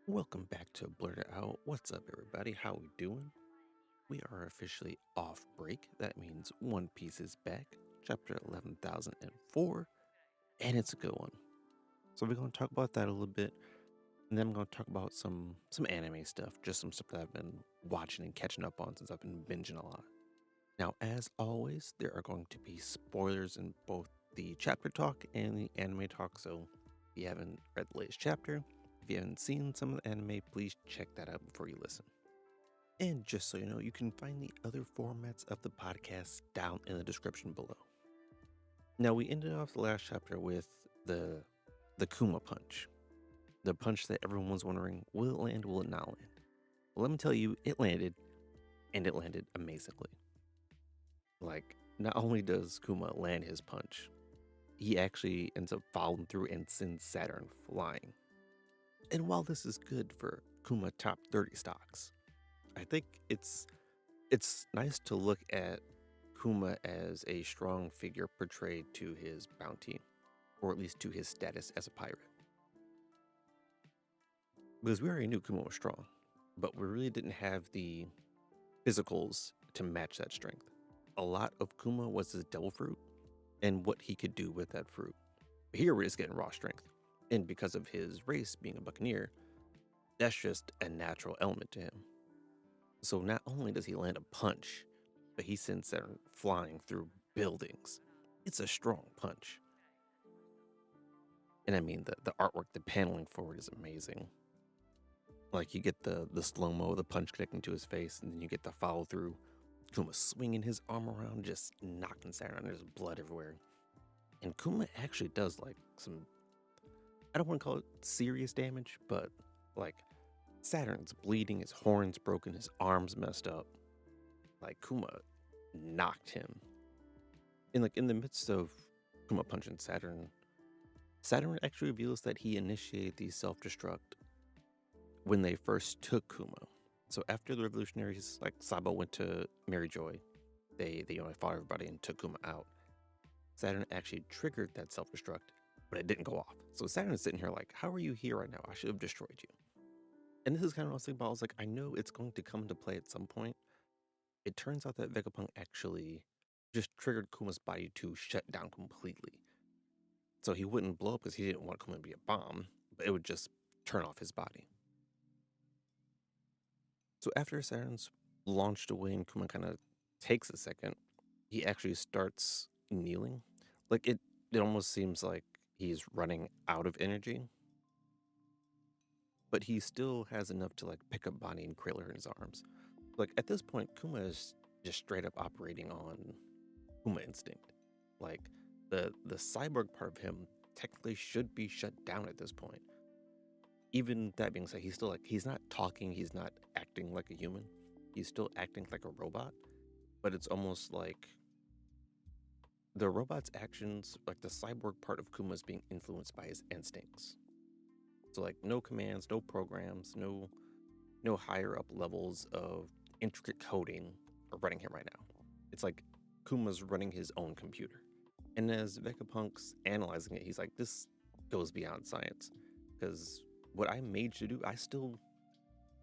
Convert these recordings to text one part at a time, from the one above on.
Welcome back to Blurt It Out. What's up, everybody? How we doing? We are officially off break. That means One Piece is back, chapter 11,004, and it's a good one. So we're going to talk about that a little bit, and then I'm going to talk about some anime stuff, just some stuff that I've been watching and catching up on since I've been binging a lot. Now, as always, there are going to be spoilers in both the chapter talk and the anime talk, so if you haven't read the latest chapter, if you haven't seen some of the anime, please check that out before you listen. And just so you know, you can find the other formats of the podcast down in the description below. Now, we ended off the last chapter with the Kuma punch. The punch that everyone was wondering, will it land, will it not land? Well, let me tell you, it landed, and it landed amazingly. Like, not only does Kuma land his punch, he actually ends up following through and sends Saturn flying. And while this is good for Kuma top 30 stocks, I think it's nice to look at Kuma as a strong figure portrayed to his bounty, or at least to his status as a pirate. Because we already knew Kuma was strong, but we really didn't have the physicals to match that strength. A lot of Kuma was his devil fruit and what he could do with that fruit. But here we're just getting raw strength. And because of his race being a buccaneer, that's just a natural element to him. So not only does he land a punch, but he sends Saturn flying through buildings. It's a strong punch. And I mean, the artwork, the paneling for it is amazing. Like, you get the slow-mo, the punch connecting to his face, and then you get the follow through. Kuma swinging his arm around, just knocking Saturn. There's blood everywhere. And Kuma actually does like some, I don't want to call it serious damage, but like Saturn's bleeding, his horn's broken, his arm's messed up. Like, Kuma knocked him. And like in the midst of Kuma punching Saturn actually reveals that he initiated the self-destruct when they first took Kuma. So after the revolutionaries, like Sabo went to Mary Joy, they fought everybody and took Kuma out. Saturn actually triggered that self-destruct, but it didn't go off. So Saturn's sitting here like, how are you here right now? I should have destroyed you. And this is kind of what I was thinking about. I was like, I know it's going to come into play at some point. It turns out that Vegapunk actually just triggered Kuma's body to shut down completely. So he wouldn't blow up because he didn't want Kuma to be a bomb, but it would just turn off his body. So after Saturn's launched away and Kuma kind of takes a second, he actually starts kneeling. Like, it almost seems like he's running out of energy. But he still has enough to like pick up Bonnie and cradle her in his arms. Like, at this point, Kuma is just straight up operating on Kuma instinct. Like, the cyborg part of him technically should be shut down at this point. Even that being said, he's not talking, he's not acting like a human. He's still acting like a robot, but it's almost like the robot's actions, like the cyborg part of Kuma, is being influenced by his instincts. So like, no commands, no programs, no higher up levels of intricate coding are running him right now. It's like Kuma's running his own computer. And as Vegapunk's analyzing it, he's like, this goes beyond science. Because what I made you do, I still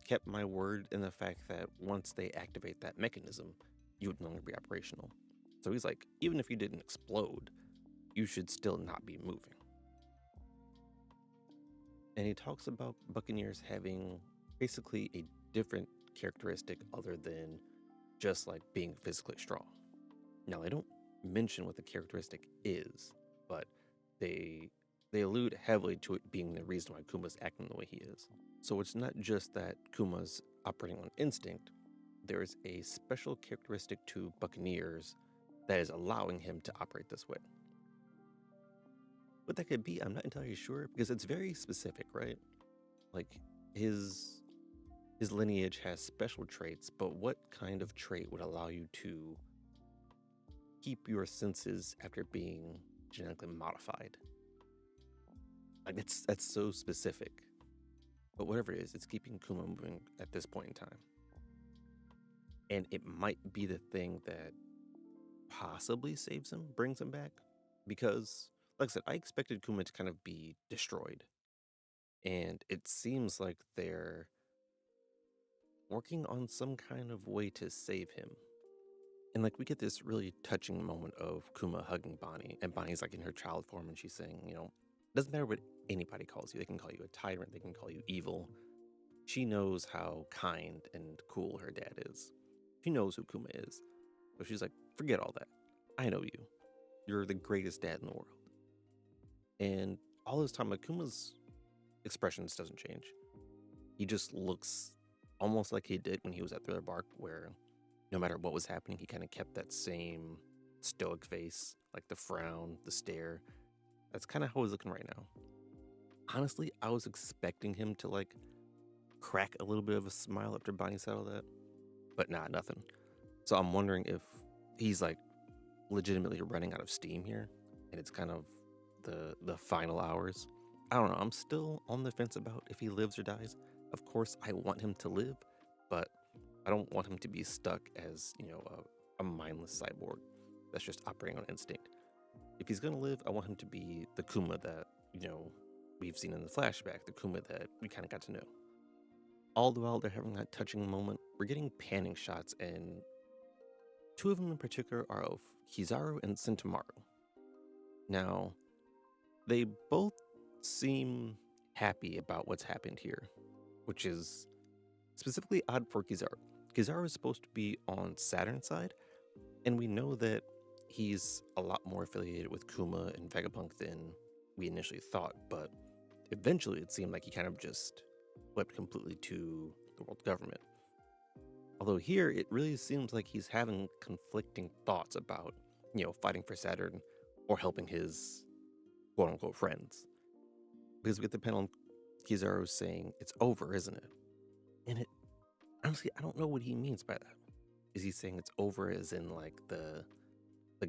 kept my word in the fact that once they activate that mechanism, you would no longer be operational. So he's like, even if you didn't explode, you should still not be moving. And he talks about Buccaneers having basically a different characteristic other than just like being physically strong. Now, they don't mention what the characteristic is, but they allude heavily to it being the reason why Kuma's acting the way he is. So it's not just that Kuma's operating on instinct, there is a special characteristic to Buccaneers that is allowing him to operate this way. What that could be, I'm not entirely sure, because it's very specific, right? Like, his lineage has special traits, but what kind of trait would allow you to keep your senses after being genetically modified? Like, that's so specific. But whatever it is, it's keeping Kuma moving at this point in time. And it might be the thing that possibly saves him, brings him back. Because, like I said, I expected Kuma to kind of be destroyed. And it seems like they're working on some kind of way to save him. And like we get this really touching moment of Kuma hugging Bonnie, and Bonnie's like in her child form, and she's saying, doesn't matter what anybody calls you. They can call you a tyrant, they can call you evil. She knows how kind and cool her dad is. She knows who Kuma is. So she's like, forget all that. I know you. You're the greatest dad in the world. And all this time, Akuma's expressions doesn't change. He just looks almost like he did when he was at Thriller Bark, where no matter what was happening, he kind of kept that same stoic face, like the frown, the stare. That's kind of how he's looking right now. Honestly, I was expecting him to like crack a little bit of a smile after Bonnie said all that, but nah, nothing. So I'm wondering if he's like legitimately running out of steam here, and it's kind of the final hours. I don't know. I'm still on the fence about if he lives or dies. Of course, I want him to live, but I don't want him to be stuck as a mindless cyborg that's just operating on instinct. If he's gonna live, I want him to be the Kuma that we've seen in the flashback, the Kuma that we kind of got to know. All the while they're having that touching moment, we're getting panning shots, and two of them in particular are of Kizaru and Sentamaru. Now, they both seem happy about what's happened here, which is specifically odd for Kizaru. Kizaru is supposed to be on Saturn's side, and we know that he's a lot more affiliated with Kuma and Vegapunk than we initially thought, but eventually it seemed like he kind of just flipped completely to the world government. Although here it really seems like he's having conflicting thoughts about, fighting for Saturn or helping his quote unquote friends. Because we get the panel Kizaru saying it's over, isn't it? And it honestly, I don't know what he means by that. Is he saying it's over as in like the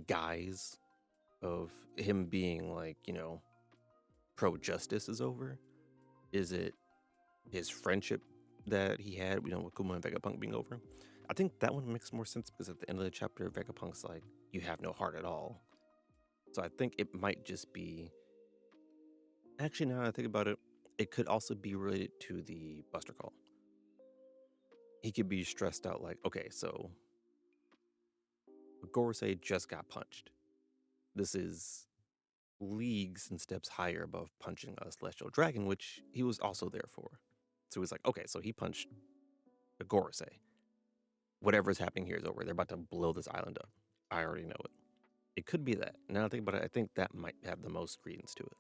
guise of him being like, pro justice is over? Is it his friendship that he had, with Kuma and Vegapunk being over? I think that one makes more sense because at the end of the chapter, Vegapunk's like, you have no heart at all. So I think it might just be. Actually, now that I think about it, it could also be related to the Buster Call. He could be stressed out, like, okay, so Gorosei just got punched. This is leagues and steps higher above punching a celestial dragon, which he was also there for. So he's like, okay, so he punched a Gorosei. Whatever's happening here is over. They're about to blow this island up. I already know it. It could be that. Now I think about it, I think that might have the most credence to it.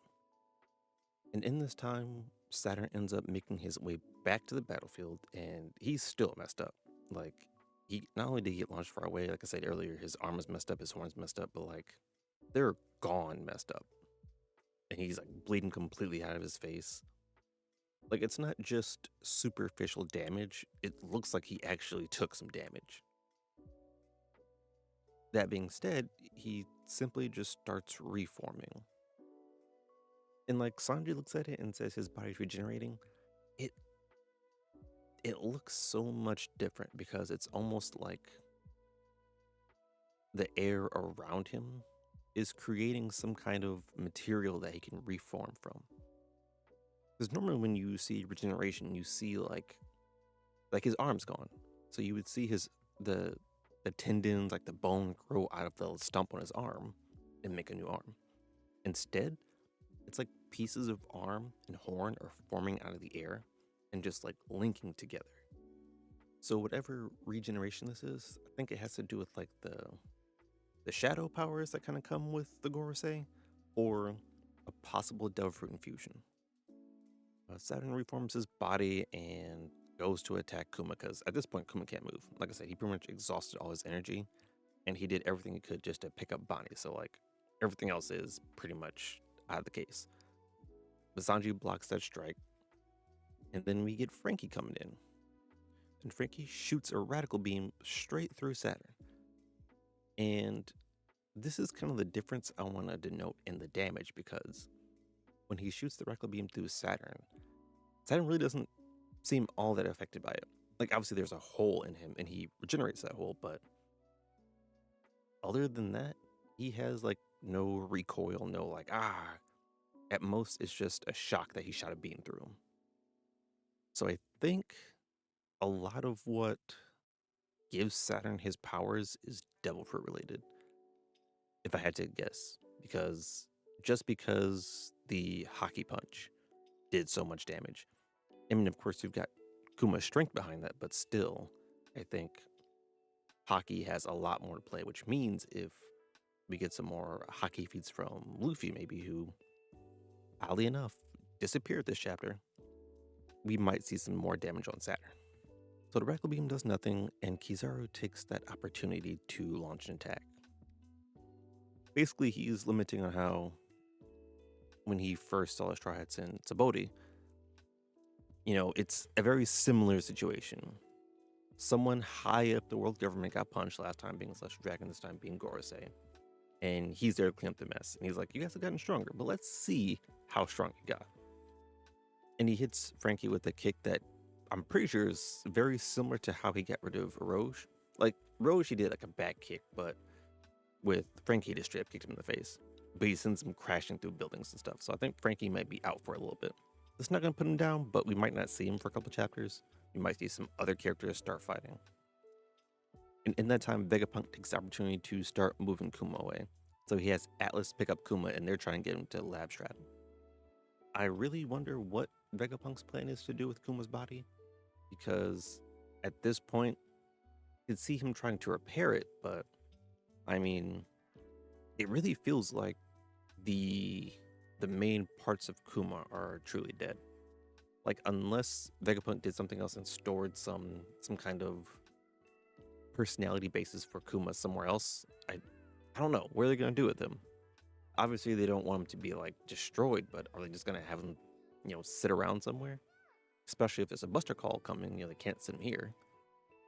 And in this time, Saturn ends up making his way back to the battlefield, and he's still messed up. Like, he not only did he get launched far away, like I said earlier, his arm is messed up, his horn's messed up, but like, they're gone messed up. And he's like bleeding completely out of his face. Like, it's not just superficial damage, it looks like he actually took some damage. That being said, he simply just starts reforming. And like Sanji looks at it and says his body's regenerating. It it looks so much different because it's almost like the air around him is creating some kind of material that he can reform from. Because normally when you see regeneration, you see like his arm's gone. So you would see the tendons, like the bone grow out of the stump on his arm and make a new arm. Instead, it's like pieces of arm and horn are forming out of the air and just like linking together. So whatever regeneration this is, I think it has to do with like the shadow powers that kind of come with the Gorosei, or a possible Devil Fruit infusion. Saturn reforms his body and goes to attack Kuma because at this point Kuma can't move. Like I said, he pretty much exhausted all his energy, and he did everything he could just to pick up Bonnie. So like everything else is pretty much out of the case. But Sanji blocks that strike, and then we get Franky coming in, and Franky shoots a radical beam straight through Saturn. And this is kind of the difference I want to denote in the damage, because when he shoots the radical beam through Saturn, Saturn really doesn't seem all that affected by it. Like, obviously there's a hole in him and he regenerates that hole, but other than that, he has like no recoil, no like, at most it's just a shock that he shot a beam through him. So I think a lot of what gives Saturn his powers is devil fruit related, if I had to guess. Because just because the hockey punch did so much damage. I mean, of course, you've got Kuma's strength behind that, but still, I think hockey has a lot more to play, which means if we get some more hockey feats from Luffy, maybe, who, oddly enough, disappeared this chapter, we might see some more damage on Saturn. So the Rackle Beam does nothing, and Kizaru takes that opportunity to launch an attack. Basically, he's limiting on how, when he first saw Straw Hats in Tsubodi, it's a very similar situation. Someone high up the world government got punched last time being Celestial Dragon, this time being Gorosei. And he's there to clean up the mess. And he's like, you guys have gotten stronger, but let's see how strong you got. And he hits Frankie with a kick that I'm pretty sure is very similar to how he got rid of Rouge. Like, Rouge, he did like a back kick, but with Frankie, he just straight up kicked him in the face. But he sends him crashing through buildings and stuff. So I think Frankie might be out for a little bit. It's not going to put him down, but we might not see him for a couple chapters. We might see some other characters start fighting. And in that time, Vegapunk takes the opportunity to start moving Kuma away. So he has Atlas pick up Kuma, and they're trying to get him to Lab Strat. I really wonder what Vegapunk's plan is to do with Kuma's body, because at this point, you could see him trying to repair it, but I mean, it really feels like the main parts of Kuma are truly dead. Like, unless Vegapunk did something else and stored some kind of personality basis for Kuma somewhere else, I don't know. What are they going to do with him? Obviously, they don't want him to be, like, destroyed, but are they just going to have him, sit around somewhere? Especially if there's a Buster Call coming, they can't send him here.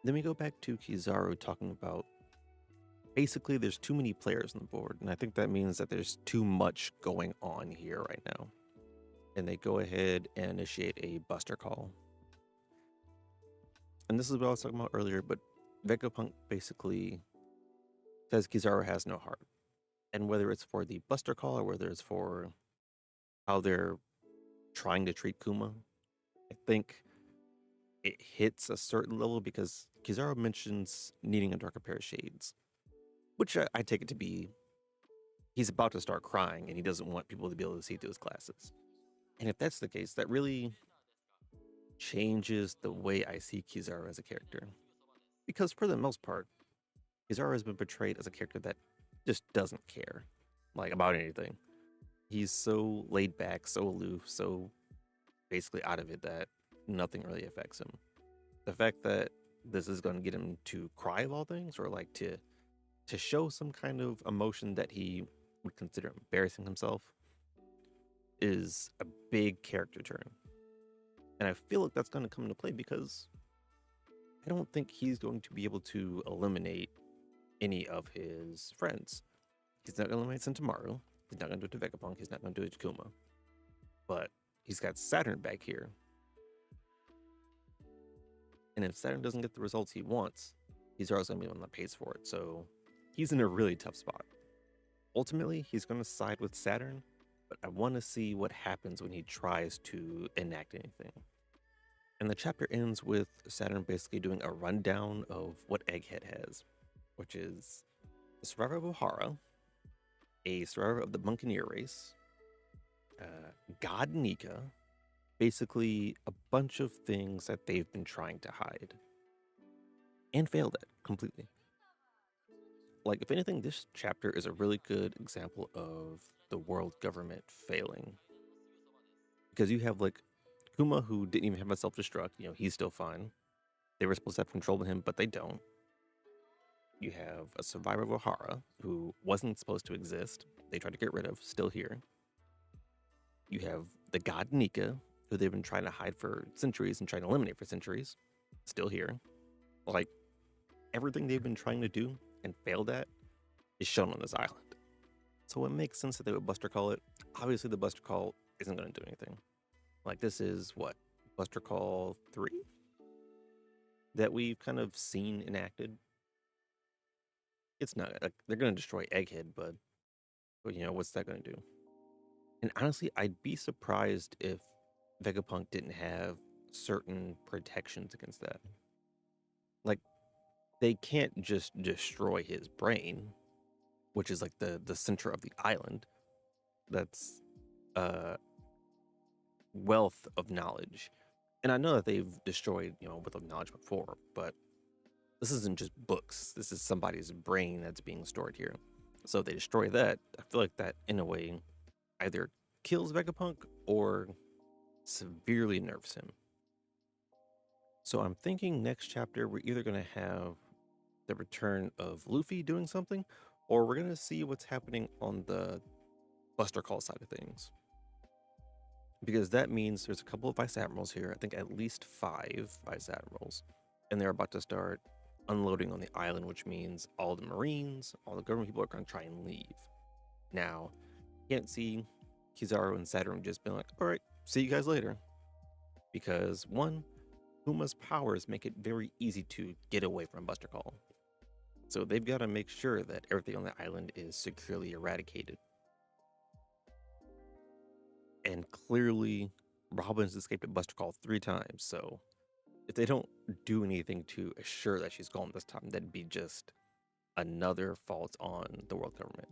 Then we go back to Kizaru talking about, basically, there's too many players on the board, and I think that means that there's too much going on here right now. And they go ahead and initiate a Buster Call. And this is what I was talking about earlier, but Vegapunk basically says Kizaru has no heart. And whether it's for the Buster Call or whether it's for how they're trying to treat Kuma, I think it hits a certain level because Kizaru mentions needing a darker pair of shades, which I take it to be he's about to start crying and he doesn't want people to be able to see through his glasses. And if that's the case, that really changes the way I see Kizaru as a character. Because for the most part, Kizaru has been portrayed as a character that just doesn't care, like, about anything. He's so laid back, so aloof, so basically out of it that nothing really affects him. The fact that this is going to get him to cry of all things, or like to show some kind of emotion that he would consider embarrassing himself, is a big character turn. And I feel like that's going to come into play because I don't think he's going to be able to eliminate any of his friends. He's not going to eliminate Sentomaru. He's not going to do it to Vegapunk. He's not going to do it to Kuma. But he's got Saturn back here. And if Saturn doesn't get the results he wants, he's always going to be the one that pays for it. So he's in a really tough spot. Ultimately, he's going to side with Saturn, but I want to see what happens when he tries to enact anything. And the chapter ends with Saturn basically doing a rundown of what Egghead has, which is a survivor of Ohara, a survivor of the Buccaneer race, God Nika, basically a bunch of things that they've been trying to hide and failed at completely. Like, if anything, this chapter is a really good example of the world government failing. Because you have, like, Kuma, who didn't even have a self-destruct, he's still fine. They were supposed to have control of him, but they don't. You have a survivor of Ohara, who wasn't supposed to exist. They tried to get rid of, still here. You have the god Nika, who they've been trying to hide for centuries and trying to eliminate for centuries, still here. Like, everything they've been trying to do and failed at is shown on this island. So it makes sense that they would Buster Call it. Obviously, the Buster Call isn't going to do anything. Like, this is what? Buster Call 3? That we've kind of seen enacted. it's not like they're gonna destroy Egghead, but what's that gonna do? And honestly, I'd be surprised if Vegapunk didn't have certain protections against that. Like they can't just destroy his brain, which is like the center of the island. That's uh wealth of knowledge. And I know that they've destroyed, wealth of knowledge before, but this isn't just books. This is somebody's brain that's being stored here. So if they destroy that, I feel like that in a way either kills Vegapunk or severely nerfs him. So I'm thinking next chapter we're either going to have the return of Luffy doing something, or we're going to see what's happening on the Buster Call side of things. Because that means there's a couple of Vice Admirals here. I think at least 5 Vice Admirals. And they're about to start unloading on the island, which means all the Marines, all the government people are going to try and leave. Now, you can't see Kizaru and Saturn just being like, all right, see you guys later. Because one, Puma's powers make it very easy to get away from Buster Call. So they've got to make sure that everything on the island is securely eradicated. And clearly, Robin's escaped at Buster Call 3 times, so if they don't do anything to assure that she's gone this time, that'd be just another fault on the world government.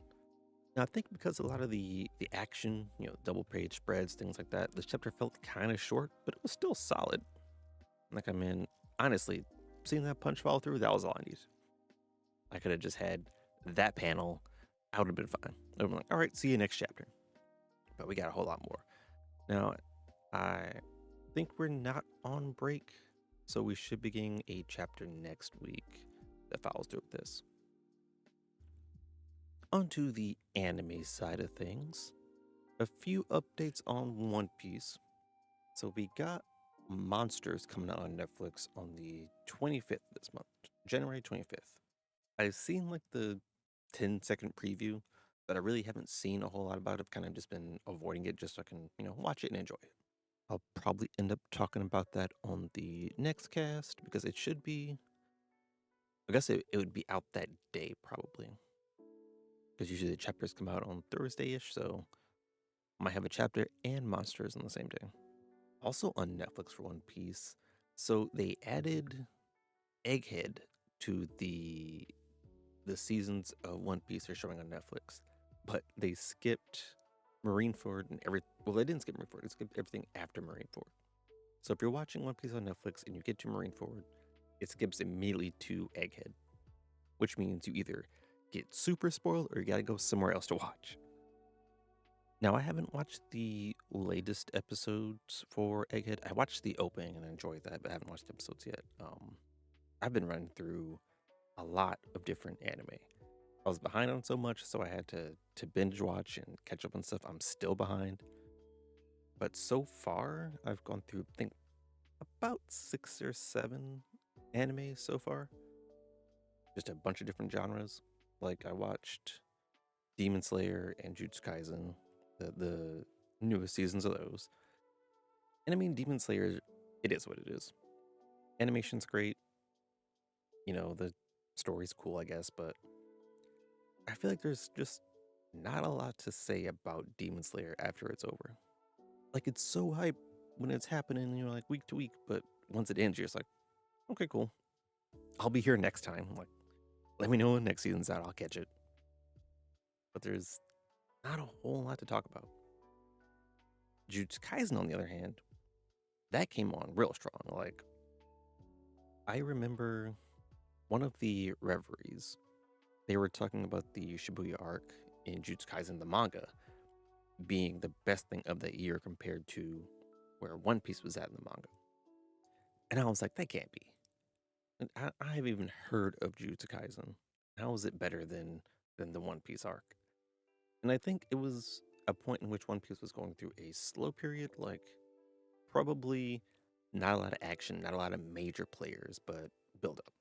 Now, I think because a lot of the action, double page spreads, things like that, this chapter felt kind of short, but it was still solid. Like, I mean, honestly, seeing that punch fall through, that was all I needed. I could have just had that panel. I would have been fine. I would have been like, all right, see you next chapter. But we got a whole lot more. Now, I think we're not on break, so we should be getting a chapter next week that follows through with this. Onto the anime side of things, a few updates on One Piece. So we got Monsters coming out on Netflix on the 25th this month, January 25th. I've seen like the 10-second preview, but I really haven't seen a whole lot about it. I've kind of just been avoiding it just so I can, watch it and enjoy it. I'll probably end up talking about that on the next cast because it should be, I guess it would be out that day probably. Because usually the chapters come out on Thursday-ish, so I might have a chapter and Monsters on the same day. Also on Netflix for One Piece, so they added Egghead to the seasons of One Piece they're showing on Netflix, but they skipped Marineford and well, they didn't skip Marineford, they skipped everything after Marineford. So if you're watching One Piece on Netflix and you get to Marineford, it skips immediately to Egghead, which means you either get super spoiled or you gotta go somewhere else to watch. Now, I haven't watched the latest episodes for Egghead. I watched the opening and enjoyed that, but I haven't watched the episodes yet. I've been running through a lot of different anime. I was behind on so much, so I had to binge watch and catch up on stuff. I'm still behind. But so far, I've gone through, I think, about 6 or 7 anime so far. Just a bunch of different genres. Like, I watched Demon Slayer and Jujutsu Kaisen, the newest seasons of those. And I mean, Demon Slayer, it is what it is. Animation's great. The story's cool, I guess, but I feel like there's just not a lot to say about Demon Slayer after it's over. Like, it's so hype when it's happening, like week to week, but once it ends, you're just like, okay, cool. I'll be here next time. Like, let me know when next season's out, I'll catch it. But there's not a whole lot to talk about. Jujutsu Kaisen, on the other hand, that came on real strong. Like, I remember one of the reveries, they were talking about the Shibuya arc in Jujutsu Kaisen, the manga, being the best thing of the year compared to where One Piece was at in the manga. And I was like, that can't be. And I haven't even heard of Jujutsu Kaisen. How is it better than the One Piece arc? And I think it was a point in which One Piece was going through a slow period, like probably not a lot of action, not a lot of major players, but build up.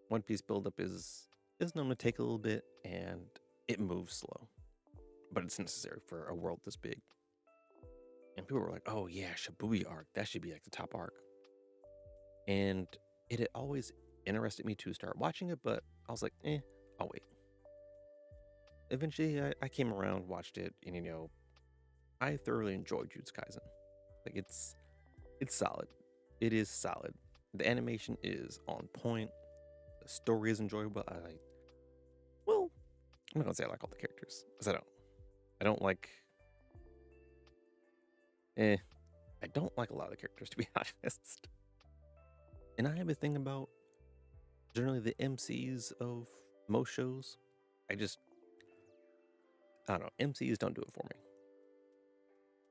One Piece build up is known to take a little bit and it moves slow, but it's necessary for a world this big. And people were like, oh yeah, Shibuya arc, that should be like the top arc. And it had always interested me to start watching it, but I was like, Oh wait. Eventually, I came around, watched it, and I thoroughly enjoyed Jujutsu Kaisen. Like it's solid. It is solid. The animation is on point. The story is enjoyable. Well, I'm not gonna say I like all the characters, because I don't. I don't like. Eh, I don't like a lot of the characters, to be honest. And I have a thing about generally the MCs of most shows. I just, I don't know. MCs don't do it for me.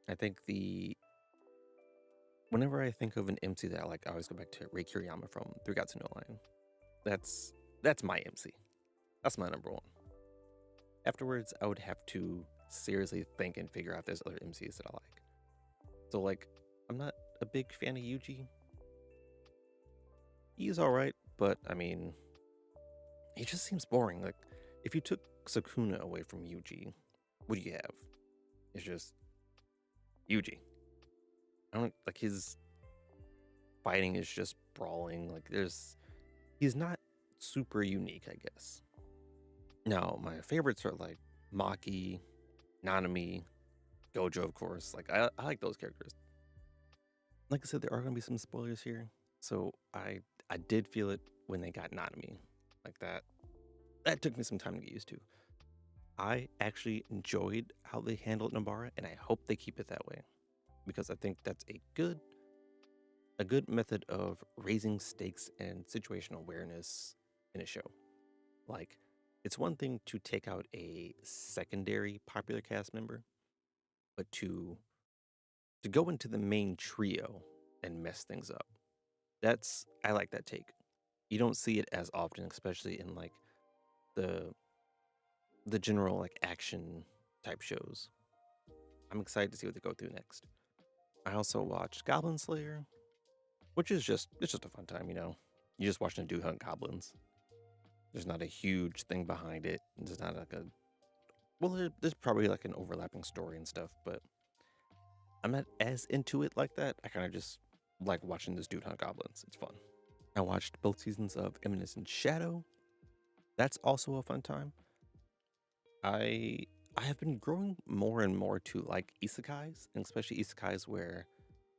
I think whenever I think of an MC that I like, I always go back to Rei Kiriyama from Three Gods No Line. That's my MC. That's my number one. Afterwards, I would have to seriously think and figure out if there's other MCs that I like. So like, I'm not a big fan of Yuji. He's alright, but I mean, he just seems boring. Like, if you took Sukuna away from Yuji, what do you have? It's just Yuji. I don't like his fighting is just brawling. Like, he's not super unique, I guess. Now, my favorites are like Maki, Nanami, Gojo, of course. Like, I like those characters. Like I said, there are gonna be some spoilers here, so I did feel it when they got Nanami, like that. That took me some time to get used to. I actually enjoyed how they handled Nobara, and I hope they keep it that way, because I think that's a good method of raising stakes and situational awareness in a show. Like, it's one thing to take out a secondary popular cast member, but to go into the main trio and mess things up. I like that take. You don't see it as often, especially in like the the general like action type shows. I'm excited to see what they go through next. I also watched Goblin Slayer, which is just a fun time, You just watching a dude hunt goblins. There's not a huge thing behind it. There's not like there's probably like an overlapping story and stuff, but I'm not as into it like that. I kind of just like watching this dude hunt goblins. It's fun. I watched both seasons of Eminence Shadow. That's also a fun time. I I have been growing more and more to like isekais, and especially isekais where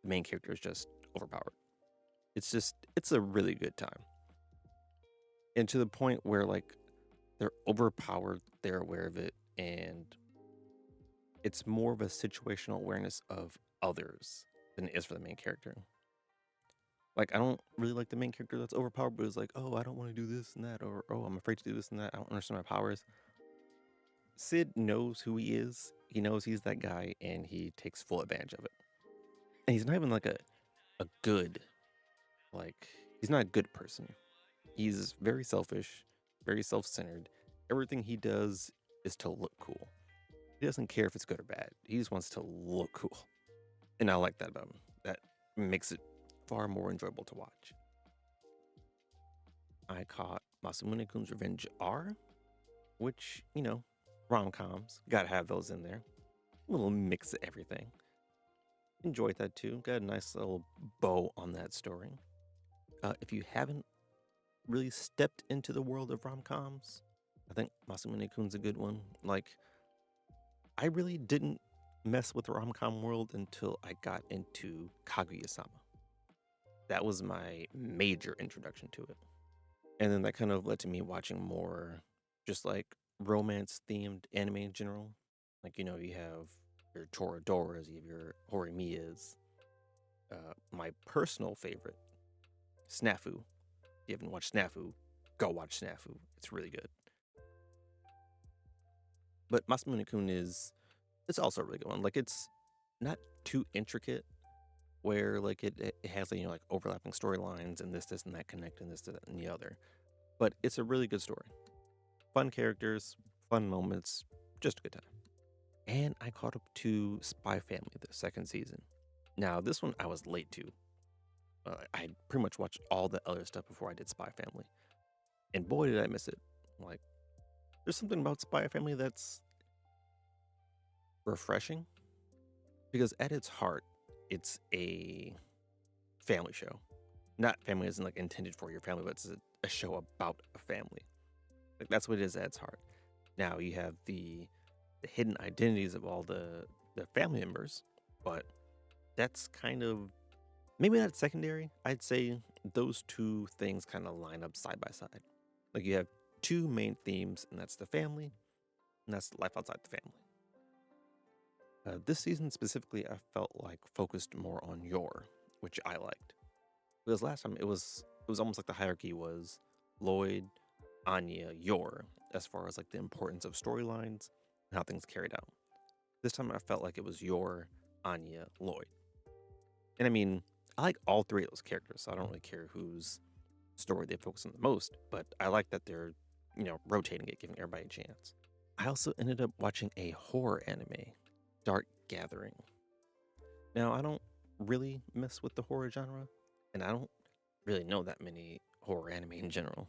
the main character is just overpowered. It's a really good time. And to the point where like they're overpowered, they're aware of it, and it's more of a situational awareness of others than it is for the main character. Like, I don't really like the main character that's overpowered, but it's like, oh, I don't want to do this and that, or oh, I'm afraid to do this and that. I don't understand my powers. Sid knows who he is. He knows he's that guy, and he takes full advantage of it. And he's not even like a good, like, he's not a good person. He's very selfish, very self centered. Everything he does is to look cool. He doesn't care if it's good or bad. He just wants to look cool. And I like that about him. That makes it far more enjoyable to watch. I caught Masamune Kun's Revenge R, which, rom coms. Gotta have those in there. A little mix of everything. Enjoyed that too. Got a nice little bow on that story. If you haven't really stepped into the world of rom coms, I think Masamune Kun's a good one. Like, I really didn't mess with the rom com world until I got into Kaguya sama. That was my major introduction to it. And then that kind of led to me watching more just like romance themed anime in general. Like, you have your Toradoras, you have your Horimias. My personal favorite, Snafu. If you haven't watched Snafu, go watch Snafu. It's really good. But Masamune Kun it's also a really good one. Like, it's not too intricate where like it has like overlapping storylines and this and that connect and this that, and the other. But it's a really good story. Fun characters, fun moments, just a good time. And I caught up to Spy Family, the second season. Now, this one I was late to. I pretty much watched all the other stuff before I did Spy Family. And boy, did I miss it. Like, there's something about Spy Family that's refreshing. Because at its heart, it's a family show. Not family isn't like intended for your family, but it's a show about a family. Like that's what it is at its heart. Now you have the hidden identities of all the family members, but that's kind of maybe not secondary. I'd say those two things kind of line up side by side. Like you have two main themes, and that's the family, and that's life outside the family. This season specifically, I felt like focused more on Yor, which I liked. Because last time it was almost like the hierarchy was Lloyd, Anya, Yor, as far as like the importance of storylines and how things carried out. This time I felt like it was Yor, Anya, Lloyd. And I mean, I like all three of those characters, so I don't really care whose story they focus on the most, but I like that they're, rotating it, giving everybody a chance. I also ended up watching a horror anime, Dark Gathering. Now, I don't really mess with the horror genre, and I don't really know that many horror anime in general.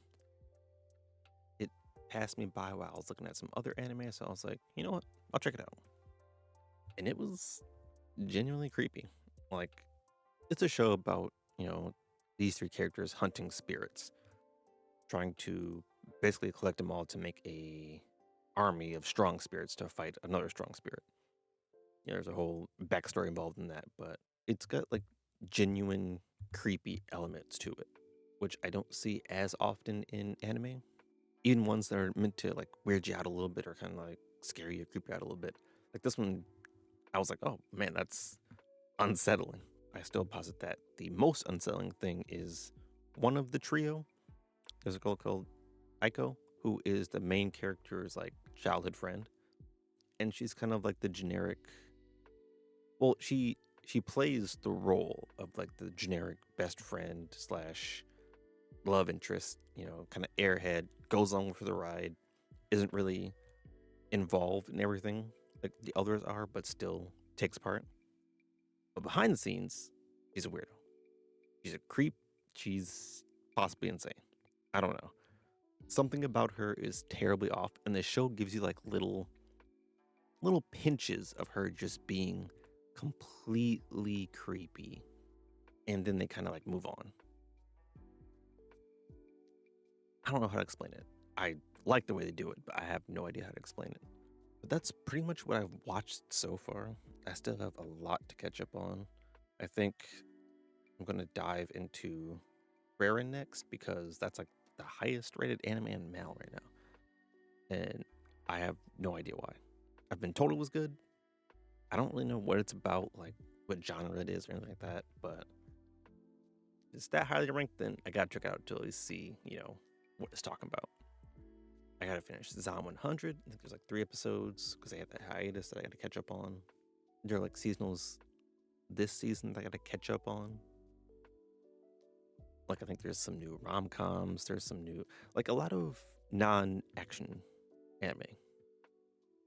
It passed me by while I was looking at some other anime, so I was like, you know what? I'll check it out. And it was genuinely creepy. Like, it's a show about, these three characters hunting spirits, trying to basically collect them all to make a army of strong spirits to fight another strong spirit. There's a whole backstory involved in that, but it's got like genuine creepy elements to it, which I don't see as often in anime. Even ones that are meant to like weird you out a little bit or kind of like scare you, creep you out a little bit. Like this one, I was like, oh man, that's unsettling. I still posit that the most unsettling thing is one of the trio. There's a girl called Aiko, who is the main character's like childhood friend, and she's kind of like the generic. Well, she plays the role of like the generic best friend slash love interest. Kind of airhead, goes along for the ride, isn't really involved in everything like the others are, but still takes part. But behind the scenes, she's a weirdo. She's a creep. She's possibly insane. I don't know. Something about her is terribly off, and the show gives you like little pinches of her just being completely creepy, and then they kind of like move on. I don't know how to explain it. I like the way they do it, but I have no idea how to explain it. But that's pretty much what I've watched so far. I still have a lot to catch up on. I think I'm gonna dive into Raren next because that's like the highest rated anime in Mal right now. And I have no idea why. I've been told it was good. I don't really know what it's about, like what genre it is or anything like that, but if it's that highly ranked, then I gotta check it out to at least see, what it's talking about. I gotta finish Zom 100. I think there's like 3 episodes because they had that hiatus that I gotta catch up on. There are like seasonals this season that I gotta catch up on. Like I think there's some new rom coms. There's some new, like a lot of non-action anime.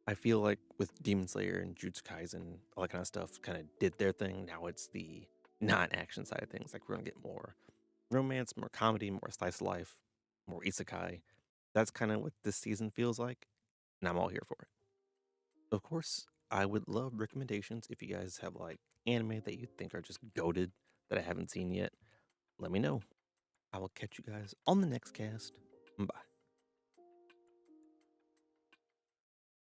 I feel like with Demon Slayer and Jujutsu Kaisen, all that kind of stuff kind of did their thing. Now it's the non-action side of things. Like we're gonna get more romance, more comedy, more slice of life, more isekai. That's kind of what this season feels like, and I'm all here for it. Of course, I would love recommendations if you guys have like anime that you think are just goated that I haven't seen yet. Let me know. I will catch you guys on the next cast. Bye.